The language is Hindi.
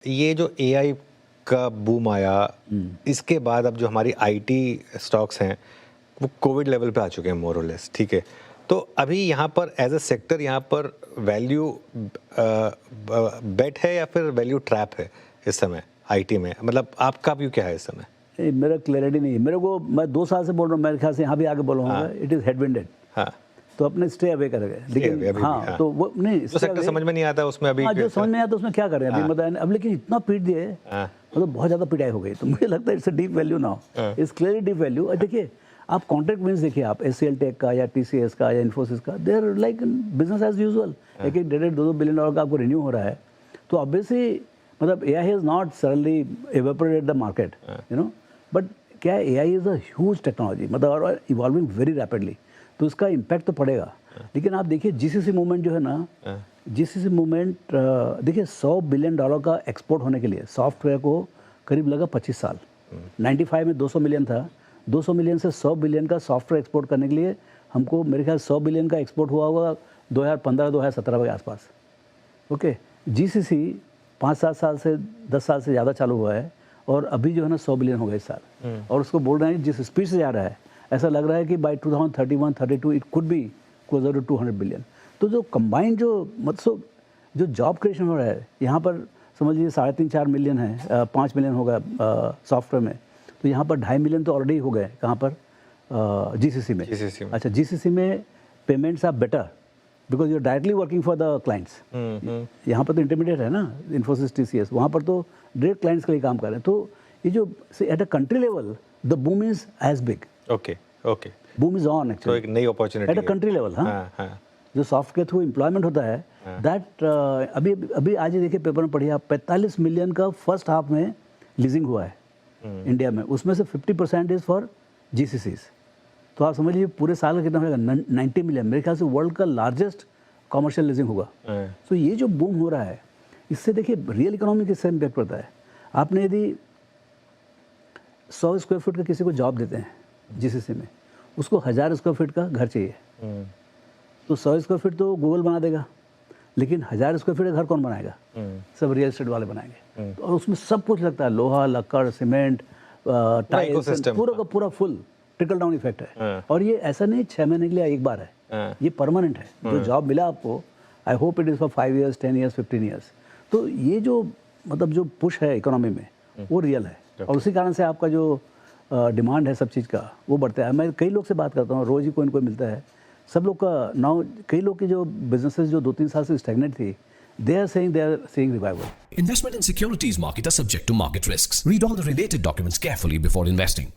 ये जो एआई का बूम आया, इसके बाद अब जो हमारी आईटी स्टॉक्स हैं वो कोविड लेवल पे आ चुके हैं मोर और लेस, ठीक है। तो अभी यहाँ पर एज अ सेक्टर यहाँ पर वैल्यू बेट है या फिर वैल्यू ट्रैप है इस समय आईटी में? मतलब आपका व्यू क्या है इस समय? मेरा क्लैरिटी नहीं है मेरे को। मैं 2 साल से बोल रहा हूँ, मेरे ख्याल से यहाँ भी आगे बोलूँगा इट इज़ हेडविंडेड। हाँ, तो अपने स्टे अवे करेंगे, लेकिन हाँ तो वो नहीं जो सेक्टर समझ में नहीं आता उसमें अभी जो समझ में आता उसमें क्या करें अभी मतलब अब, लेकिन इतना पीट दिए मतलब बहुत ज़्यादा पिटाई हो गई। तो मुझे लगता है it's a deep value now, it's clearly deep value. और देखिए आप कॉन्ट्रैक्ट विन्स देखिए, आप एचसीएल टेक का या टीसीएस का या इन्फोसिस का, they are like business as usual. एक एक 1.5-2 बिलियन डॉलर का आपको रिन्यू हो रहा है। तो ऑब्वियसली मतलब AI has not suddenly evaporated the market, you know, but क्या है, AI is a huge technology मतलब और इवॉल्विंग वेरी रैपिडली, तो उसका इम्पैक्ट तो पड़ेगा। लेकिन आप देखिए जीसीसी मूवमेंट जो है ना, जीसीसी मूवमेंट देखिए $100 बिलियन का एक्सपोर्ट होने के लिए सॉफ्टवेयर को करीब लगा 25 साल। 95 में 200 मिलियन था, 200 मिलियन से 100 बिलियन का सॉफ्टवेयर एक्सपोर्ट करने के लिए हमको मेरे ख्याल 100 बिलियन का एक्सपोर्ट हुआ होगा 2015-2017 के आसपास। ओके, जीसीसी 5-7 साल से 10 साल से ज़्यादा चालू हुआ है और अभी जो है ना 100 बिलियन हो गए इस साल। और उसको बोल रहे हैं जिस स्पीड से जा रहा है ऐसा लग रहा है कि by 2031-32 it could be closer to 200 billion. तो जो कंबाइंड जो मतलब जो जॉब क्रिएशन हो रहा है यहाँ पर समझ लीजिए 3.5-4 मिलियन है, 5 मिलियन होगा सॉफ्टवेयर में, तो यहाँ पर 2.5 मिलियन तो ऑलरेडी हो गए। कहाँ पर? जीसीसी में। अच्छा, जीसीसी में payments are better because you are directly working for the clients. यहाँ पर तो इंटरमीडिएट है ना, इन्फोसिस टीसीएस, वहाँ पर तो डायरेक्ट क्लाइंट्स के लिए काम कर रहे हैं। तो ये जो at a country level the boom is as big. Okay okay, boom is on actually, एक नई opportunity at a country level. हाँ, जो सॉफ्टवेयर के थ्रू एम्प्लॉयमेंट होता है दैट अभी अभी आज ही देखिए पेपर में पढ़िए आप, 45 मिलियन का फर्स्ट हाफ में लीजिंग हुआ है इंडिया में, उसमें से 50% इज फॉर जीसीसीज। तो आप समझ लीजिए पूरे साल का कितना होगा, 90 मिलियन। मेरे ख्याल से वर्ल्ड का लार्जेस्ट कॉमर्शियल लीजिंग होगा। तो ये जो बूम हो रहा है इससे देखिए रियल इकोनॉमी किससे इम्पैक्ट पड़ता है। आपने यदि 100 स्क्वायर फीट का किसी को जॉब देते हैं जीसीसी में, उसको 1000 स्क्वायर फीट का घर चाहिए, तो 100 स्क्वायर फीट तो गूगल बना देगा, लेकिन 1000 स्क्वायर फीट का घर कौन बनाएगा? सब रियल एस्टेट वाले बनाएंगे। और उसमें सब कुछ लगता है, लोहा, लक्कड़, सीमेंट, टाइल्स, पूरा का पूरा फुल ट्रिकल डाउन इफेक्ट है। और ये ऐसा नहीं 6 महीने के लिए एक बार है, ये परमानेंट है। जो जॉब मिला आपको, I hope it is for 5 years, 10 years, 15 years. तो ये जो मतलब जो पुश है इकोनॉमी में वो रियल है। और उसी कारण से आपका जो डिमांड है सब चीज़ का वो बढ़ता है। मैं कई लोग से बात करता हूँ, रोज़ ही कोई न कोई मिलता है, सब लोग का नाउ, कई लोग की जो बिजनेसेस जो 2-3 साल से स्टैग्नेंट थी, they are seeing revival. Investment in securities market are subject to market risks. Read all the related documents carefully before investing.